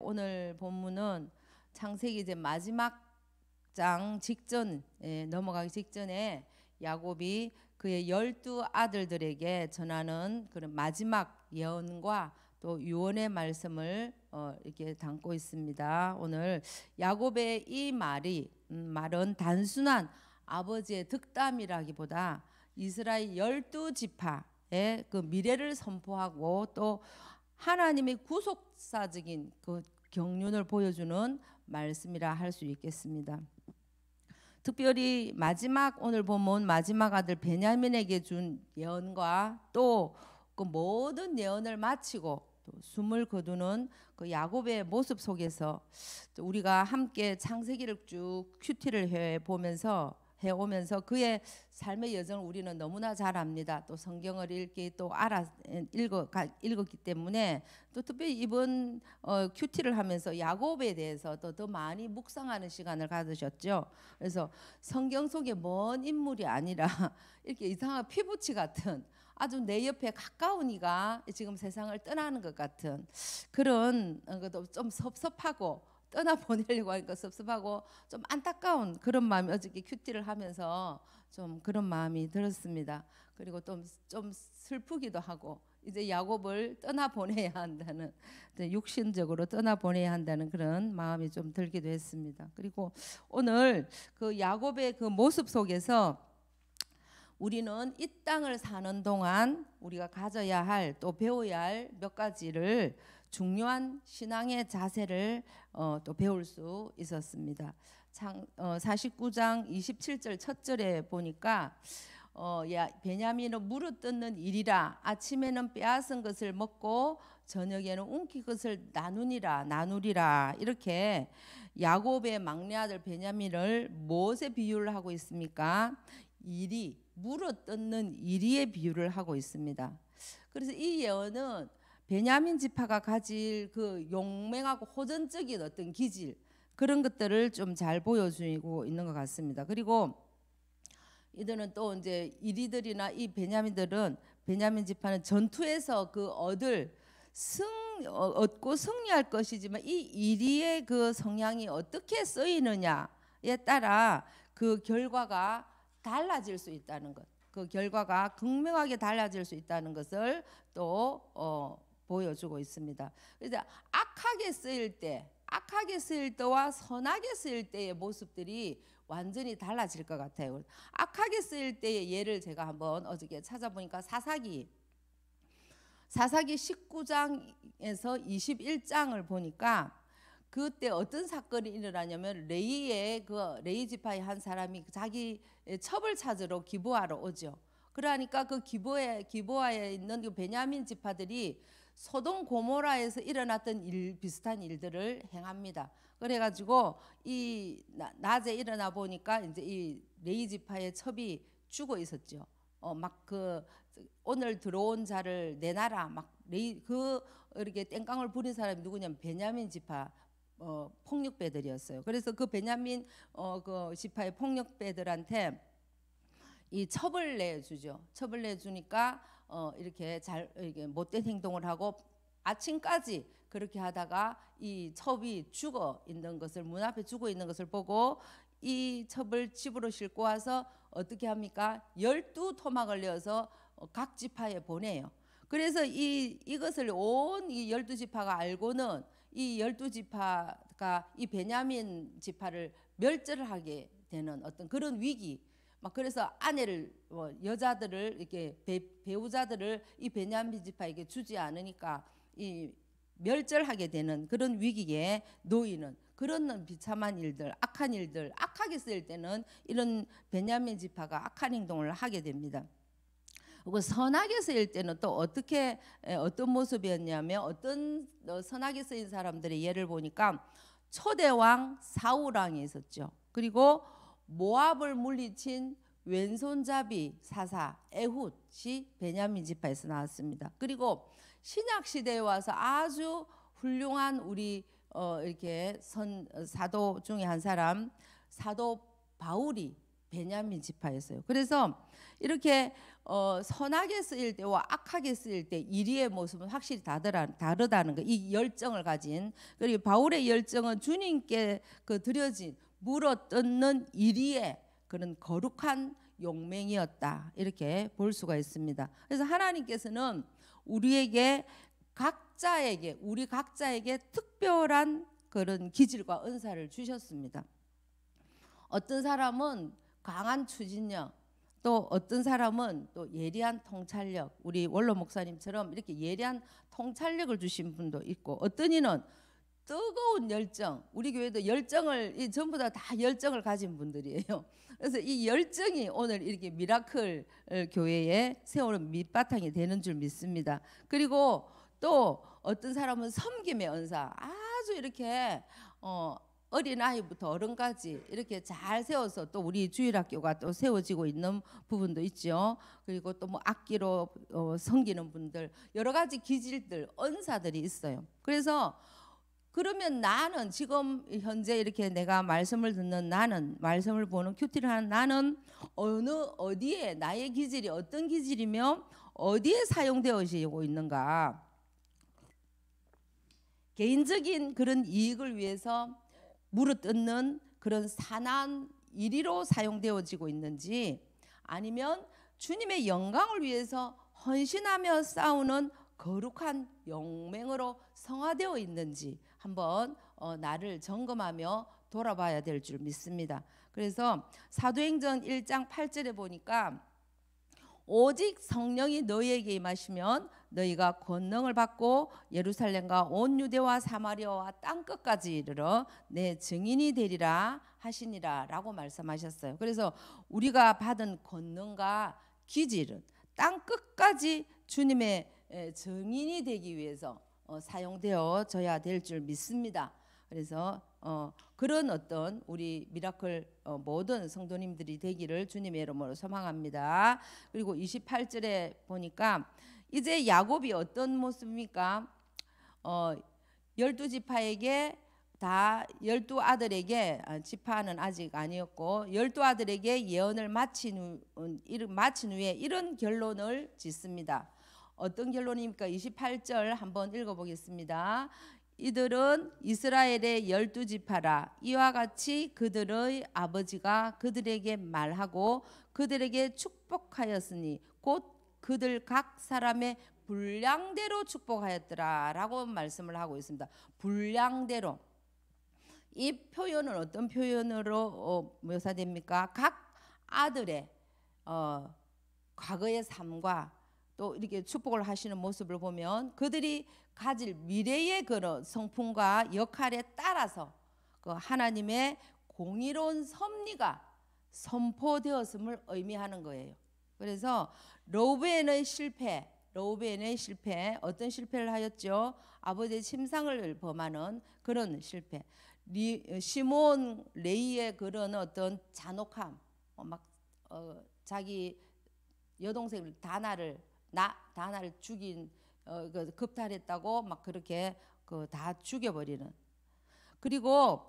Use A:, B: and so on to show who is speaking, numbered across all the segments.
A: 오늘 본문은 창세기 이제 마지막 장 직전에 넘어가기 직전에 야곱이 그의 12아들들에게 전하는 그런 마지막 예언과 또 유언의 말씀을 이렇게 담고 있습니다. 오늘 야곱의 이 말은 단순한 아버지의 득담이라기보다 이스라엘 12지파의 그 미래를 선포하고 또 하나님의 구속사적인 그 경륜을 보여주는 말씀이라 할 수 있겠습니다. 특별히 오늘 보면 마지막 아들 베냐민에게 준 예언과 또 그 모든 예언을 마치고 또 숨을 거두는 그 야곱의 모습 속에서 우리가 함께 창세기를 쭉 큐티를 해오면서 그의 삶의 여정을 우리는 너무나 잘 압니다. 또 성경을 읽었기 때문에 또 특별히 이번 큐티를 하면서 야곱에 대해서 더 많이 묵상하는 시간을 가지셨죠. 그래서 성경 속에 먼 인물이 아니라 이렇게 이상한 피부치 같은 아주 내 옆에 가까운 이가 지금 세상을 떠나는 것 같은 그런 것도 좀 섭섭하고 떠나보내려고 하니까 섭섭하고 좀 안타까운 그런 마음이 어저께 큐티를 하면서 좀 그런 마음이 들었습니다. 그리고 좀 슬프기도 하고 이제 야곱을 떠나보내야 한다는, 육신적으로 떠나보내야 한다는 그런 마음이 좀 들기도 했습니다. 그리고 오늘 그 야곱의 그 모습 속에서 우리는 이 땅을 사는 동안 우리가 가져야 할 또 배워야 할 몇 가지를 중요한 신앙의 자세를 또 배울 수 있었습니다. 49장 27절 첫 절에 보니까 베냐민은 무릇 듣는 일이라 아침에는 빼앗은 것을 먹고 저녁에는 움킨 것을 나누리라 이렇게 야곱의 막내 아들 베냐민을 무엇에 비유를 하고 있습니까? 무릇 듣는 이리에 비유를 하고 있습니다. 그래서 이 예언은 베냐민 지파가 가질 그 용맹하고 호전적인 어떤 기질 그런 것들을 좀 잘 보여주고 있는 것 같습니다. 그리고 이들은 또 이제 이리들이나 이 베냐민 지파는 전투에서 그 얻고 승리할 것이지만 이 이리의 그 성향이 어떻게 쓰이느냐에 따라 그 결과가 달라질 수 있다는 것, 그 결과가 극명하게 달라질 수 있다는 것을 또 보여주고 있습니다. 그래서 악하게 쓰일 때와 선하게 쓰일 때의 모습들이 완전히 달라질 것 같아요. 악하게 쓰일 때의 예를 제가 한번 어저께 찾아보니까 사사기 19장에서 21장을 보니까 그때 어떤 사건이 일어나냐면 레위 지파의 한 사람이 자기 첩을 찾으러 기브아로 오죠. 그러니까 그 기브아에 있는 그 베냐민 지파들이 소돔 고모라에서 일어났던 비슷한 일들을 행합니다. 그래가지고 이 낮에 일어나 보니까 이제 이 레위 지파의 첩이 죽어 있었죠. 막 그 오늘 들어온 자를 내놔라 막 이렇게 땡깡을 부린 사람이 누구냐면 베냐민 지파 폭력배들이었어요. 그래서 그 베냐민 그 지파의 폭력배들한테 이 첩을 내주죠. 첩을 내주니까 이렇게 이게 못된 행동을 하고 아침까지 그렇게 하다가 이 첩이 문 앞에 죽어 있는 것을 보고 이 첩을 집으로 싣고 와서 어떻게 합니까? 12토막을 내어서 각 지파에 보내요. 그래서 이것을 온 이 12지파가 알고는 이 12지파가 이 베냐민 지파를 멸절을 하게 되는 어떤 그런 위기, 막 그래서 여자들을 이렇게 배우자들을 이 베냐민 지파에게 주지 않으니까 이 멸절하게 되는 그런 위기에 놓이는 그런 비참한 일들, 악한 일들, 악하게 쓰일 때는 이런 베냐민 지파가 악한 행동을 하게 됩니다. 그리고 선하게 쓰일 때는 또 어떤 모습이었냐면 어떤 선하게 쓰인 사람들의 예를 보니까 초대왕 사울왕이 있었죠. 그리고 모압을 물리친 왼손잡이 사사 에훗이 베냐민 지파에서 나왔습니다. 그리고 신약 시대에 와서 아주 훌륭한 우리 이렇게 사도 중에 한 사람 사도 바울이 베냐민 지파였어요. 그래서 이렇게 선하게 쓰일 때와 악하게 쓰일 때 이리의 모습은 확실히 다르다는 거. 이 열정을 가진, 그리고 바울의 열정은 주님께 그 드려진 물어 뜯는 이리의 그런 거룩한 용맹이었다, 이렇게 볼 수가 있습니다. 그래서 하나님께서는 우리 각자에게 특별한 그런 기질과 은사를 주셨습니다. 어떤 사람은 강한 추진력, 또 어떤 사람은 또 예리한 통찰력, 우리 원로 목사님처럼 이렇게 예리한 통찰력을 주신 분도 있고, 어떤 이는 뜨거운 열정, 우리 교회도 열정을 전부 다 열정을 가진 분들이에요. 그래서 이 열정이 오늘 이렇게 미라클 교회에 세우는 밑바탕이 되는 줄 믿습니다. 그리고 또 어떤 사람은 섬김의 은사, 아주 이렇게 어린아이부터 어른까지 이렇게 잘 세워서 또 우리 주일학교가 또 세워지고 있는 부분도 있죠. 그리고 또 뭐 악기로 섬기는 분들, 여러 가지 기질들, 은사들이 있어요. 그래서 그러면 나는 지금 현재 이렇게 내가 말씀을 듣는 나는, 말씀을 보는 큐티를 하는 나는 어디에 나의 기질이 어떤 기질이며 어디에 사용되어지고 있는가? 개인적인 그런 이익을 위해서 물어뜯는 그런 산한 이리로 사용되어지고 있는지, 아니면 주님의 영광을 위해서 헌신하며 싸우는 거룩한 용맹으로 성화되어 있는지 한번 나를 점검하며 돌아봐야 될 줄 믿습니다. 그래서 사도행전 1장 8절에 보니까 오직 성령이 너희에게 임하시면 너희가 권능을 받고 예루살렘과 온 유대와 사마리아와 땅끝까지 이르러 내 증인이 되리라 하시니라 라고 말씀하셨어요. 그래서 우리가 받은 권능과 기질은 땅끝까지 주님의 증인이 되기 위해서 사용되어져야 될 줄 믿습니다. 그래서 그런 어떤 우리 미라클 모든 성도님들이 되기를 주님의 이름으로 소망합니다. 그리고 28절에 보니까 이제 야곱이 어떤 모습입니까? 12지파에게 다 12아들에게, 지파는 아직 아니었고 12아들에게 예언을 마친 후에 이런 결론을 짓습니다. 어떤 결론입니까? 28절 한번 읽어보겠습니다. 이들은 이스라엘의 12지파라. 이와 같이 그들의 아버지가 그들에게 말하고 그들에게 축복하였으니 곧 그들 각 사람의 분량대로 축복하였더라 라고 말씀을 하고 있습니다. 분량대로. 이 표현은 어떤 표현으로 묘사됩니까? 각 아들의 과거의 삶과 또 이렇게 축복을 하시는 모습을 보면 그들이 가질 미래의 그런 성품과 역할에 따라서 그 하나님의 공의로운 섭리가 선포되었음을 의미하는 거예요. 그래서 로브엔의 실패, 어떤 실패를 하였죠? 아버지의 침상을 범하는 그런 실패. 시몬 레이의 그런 어떤 잔혹함, 자기 여동생을 다나를 죽인, 급탈했다고 막 그렇게 다 죽여버리는. 그리고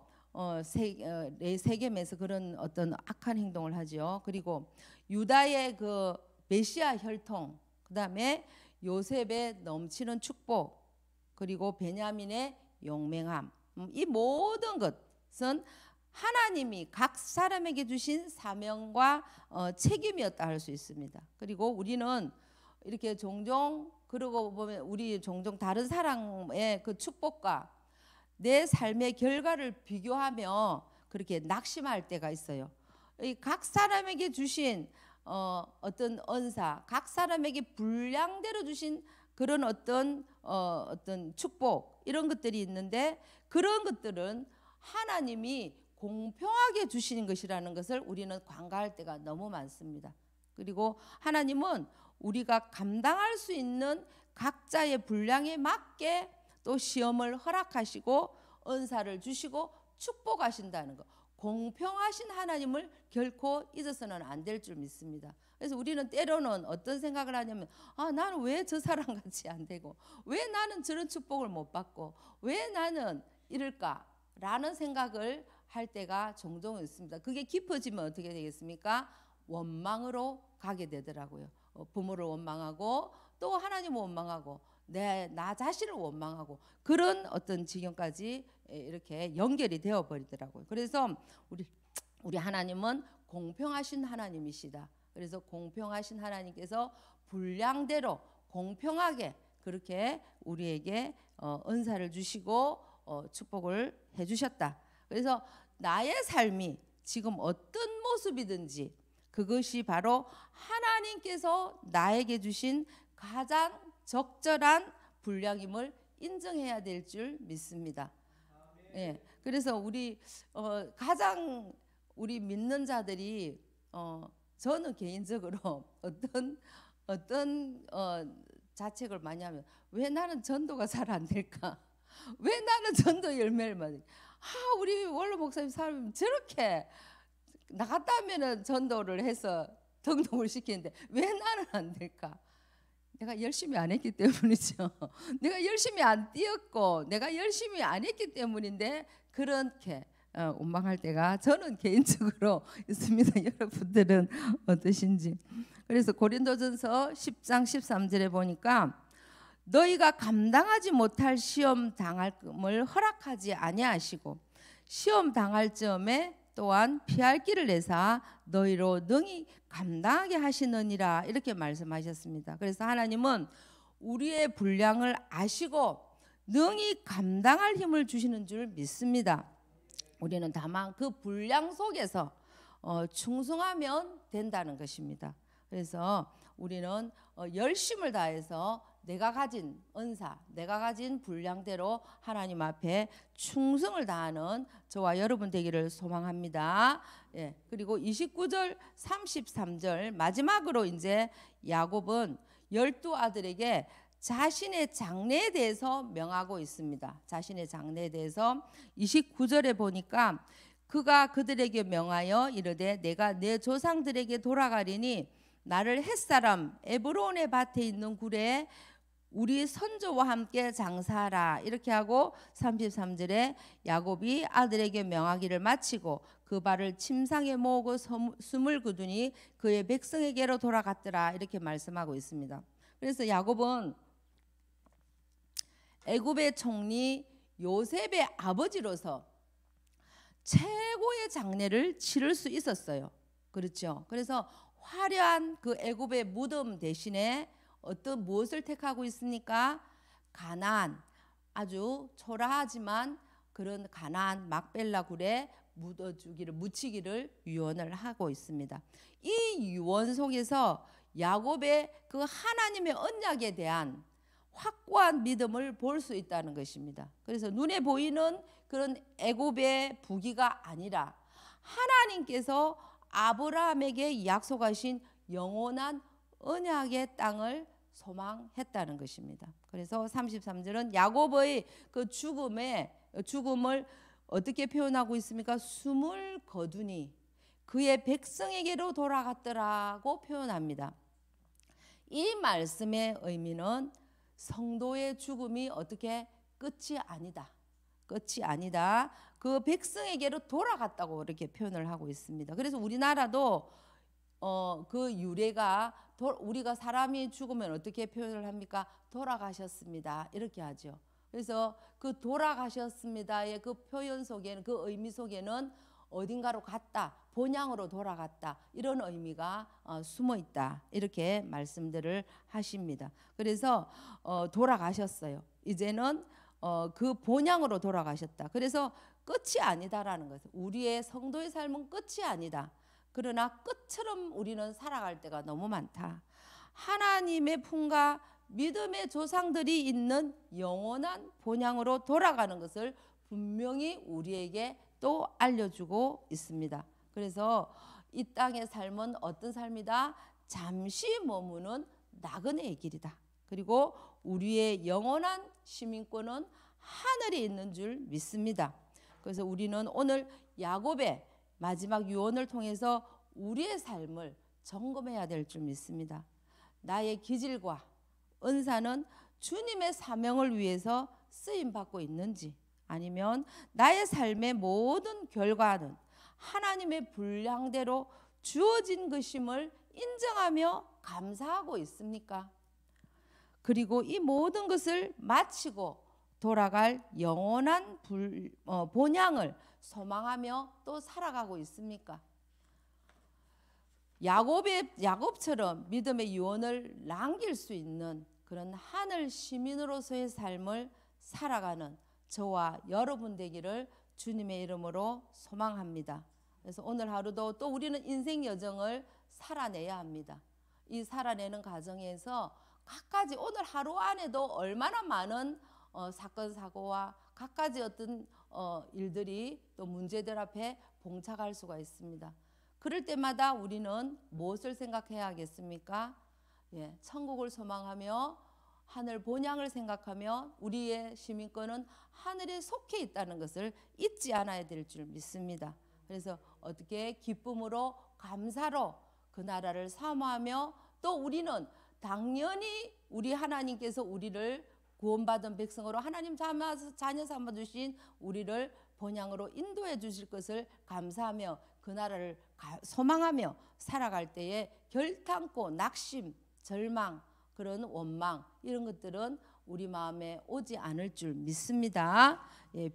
A: 세겜에서 그런 어떤 악한 행동을 하죠. 그리고 유다의 그 메시아 혈통, 그다음에 요셉의 넘치는 축복, 그리고 베냐민의 용맹함, 이 모든 것은 하나님이 각 사람에게 주신 사명과 책임이었다 할 수 있습니다. 그리고 우리는 이렇게 종종 그러고 보면 우리 종종 다른 사람의 그 축복과 내 삶의 결과를 비교하며 그렇게 낙심할 때가 있어요. 각 사람에게 주신 어떤 은사, 각 사람에게 분량대로 주신 그런 어떤 축복, 이런 것들이 있는데 그런 것들은 하나님이 공평하게 주시는 것이라는 것을 우리는 간과할 때가 너무 많습니다. 그리고 하나님은 우리가 감당할 수 있는 각자의 분량에 맞게 또 시험을 허락하시고 은사를 주시고 축복하신다는 것, 공평하신 하나님을 결코 잊어서는 안 될 줄 믿습니다. 그래서 우리는 때로는 어떤 생각을 하냐면, 나는 왜 저 사람같이 안 되고, 왜 나는 저런 축복을 못 받고, 왜 나는 이럴까라는 생각을 할 때가 종종 있습니다. 그게 깊어지면 어떻게 되겠습니까? 원망으로 가게 되더라고요. 부모를 원망하고 또 하나님을 원망하고 나 자신을 원망하고 그런 어떤 지경까지 이렇게 연결이 되어 버리더라고요. 그래서 우리 하나님은 공평하신 하나님이시다. 그래서 공평하신 하나님께서 분량대로 공평하게 그렇게 우리에게 은사를 주시고 축복을 해주셨다. 그래서 나의 삶이 지금 어떤 모습이든지 그것이 바로 하나님께서 나에게 주신 가장 적절한 분량임을 인정해야 될 줄 믿습니다. 예, 그래서 가장 우리 믿는 자들이 저는 개인적으로 어떤 자책을 많이 하면 왜 나는 전도가 잘 안 될까? 왜 나는 전도 열매를 못? 우리 원로 목사님 사람이 저렇게 나갔다 하면은 전도를 해서 등록을 시키는데 왜 나는 안 될까? 내가 열심히 안 했기 때문이죠. 내가 열심히 안 뛰었고 내가 열심히 안 했기 때문인데 그렇게 원망할 때가 저는 개인적으로 있습니다. 여러분들은 어떠신지. 그래서 고린도전서 10장 13절에 보니까 너희가 감당하지 못할 시험 당할 금을 허락하지 아니하시고 시험 당할 점에 또한 피할 길을 내사 너희로 능히 감당하게 하시느니라 이렇게 말씀하셨습니다. 그래서 하나님은 우리의 분량을 아시고 능히 감당할 힘을 주시는 줄 믿습니다. 우리는 다만 그 분량 속에서 충성하면 된다는 것입니다. 그래서 우리는 열심을 다해서 내가 가진 은사, 내가 가진 분량대로 하나님 앞에 충성을 다하는 저와 여러분 되기를 소망합니다. 예, 그리고 29절, 33절 마지막으로 이제 야곱은 12아들에게 자신의 장래에 대해서 명하고 있습니다. 자신의 장래에 대해서 29절에 보니까 그가 그들에게 명하여 이르되 내가 내 조상들에게 돌아가리니 나를 햇사람 에브론의 밭에 있는 굴에 우리 선조와 함께 장사하라 이렇게 하고 33절에 야곱이 아들에게 명하기를 마치고 그 발을 침상에 모으고 숨을 거두니 그의 백성에게로 돌아갔더라 이렇게 말씀하고 있습니다. 그래서 야곱은 애굽의 총리 요셉의 아버지로서 최고의 장례를 치를 수 있었어요. 그렇죠. 그래서 화려한 그 애굽의 무덤 대신에 무엇을 택하고 있습니까? 가나안, 아주 초라하지만 그런 가나안 막벨라 굴에 묻히기를 유언을 하고 있습니다. 이 유언 속에서 야곱의 그 하나님의 언약에 대한 확고한 믿음을 볼 수 있다는 것입니다. 그래서 눈에 보이는 그런 애굽의 부귀가 아니라 하나님께서 아브라함에게 약속하신 영원한 언약의 땅을 소망했다는 것입니다. 그래서 33절은 야곱의 그 죽음을 어떻게 표현하고 있습니까? 숨을 거두니 그의 백성에게로 돌아갔더라고 표현합니다. 이 말씀의 의미는 성도의 죽음이 어떻게 끝이 아니다. 끝이 아니다. 그 백성에게로 돌아갔다고 이렇게 표현을 하고 있습니다. 그래서 우리나라도 그 유래가 우리가 사람이 죽으면 어떻게 표현을 합니까? 돌아가셨습니다. 이렇게 하죠. 그래서 그 돌아가셨습니다의 그 표현 속에는 그 의미 속에는 어딘가로 갔다, 본향으로 돌아갔다 이런 의미가 숨어 있다 이렇게 말씀들을 하십니다. 그래서 돌아가셨어요. 이제는 그 본향으로 돌아가셨다. 그래서 끝이 아니다라는 것은 우리의 성도의 삶은 끝이 아니다. 그러나 끝처럼 우리는 살아갈 때가 너무 많다. 하나님의 품과 믿음의 조상들이 있는 영원한 본향으로 돌아가는 것을 분명히 우리에게 또 알려주고 있습니다. 그래서 이 땅의 삶은 어떤 삶이다? 잠시 머무는 나그네의 길이다. 그리고 우리의 영원한 시민권은 하늘에 있는 줄 믿습니다. 그래서 우리는 오늘 야곱의 마지막 유언을 통해서 우리의 삶을 점검해야 될 줄 믿습니다. 나의 기질과 은사는 주님의 사명을 위해서 쓰임 받고 있는지 아니면 나의 삶의 모든 결과는 하나님의 분량대로 주어진 것임을 인정하며 감사하고 있습니까? 그리고 이 모든 것을 마치고 돌아갈 영원한 본향을 소망하며 또 살아가고 있습니까? 야곱처럼 믿음의 유언을 남길 수 있는 그런 하늘 시민으로서의 삶을 살아가는 저와 여러분 되기를 주님의 이름으로 소망합니다. 그래서 오늘 하루도 또 우리는 인생 여정을 살아내야 합니다. 이 살아내는 과정에서 갖가지 오늘 하루 안에도 얼마나 많은 사건 사고와 갖가지 어떤 일들이 또 문제들 앞에 봉착할 수가 있습니다. 그럴 때마다 우리는 무엇을 생각해야 하겠습니까? 천국을 소망하며 하늘 본향을 생각하며 우리의 시민권은 하늘에 속해 있다는 것을 잊지 않아야 될 줄 믿습니다. 그래서 어떻게 기쁨으로 감사로 그 나라를 사모하며 또 우리는 당연히 우리 하나님께서 우리를 구원받은 백성으로 하나님 자녀 삼아 주신 우리를 본향으로 인도해 주실 것을 감사하며 그 나라를 소망하며 살아갈 때에 결탄코 낙심, 절망, 그런 원망 이런 것들은 우리 마음에 오지 않을 줄 믿습니다.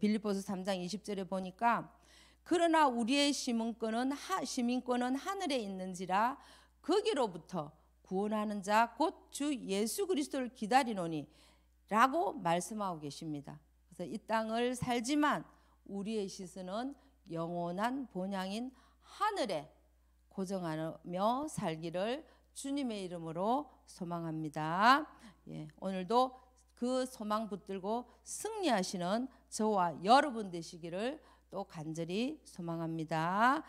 A: 빌립보서 3장 20절에 보니까 그러나 우리의 시민권은 하늘에 있는지라 거기로부터 구원하는 자 곧 주 예수 그리스도를 기다리노니 라고 말씀하고 계십니다. 그래서 이 땅을 살지만 우리의 시선은 영원한 본향인 하늘에 고정하며 살기를 주님의 이름으로 소망합니다. 오늘도 그 소망 붙들고 승리하시는 저와 여러분 되시기를 또 간절히 소망합니다.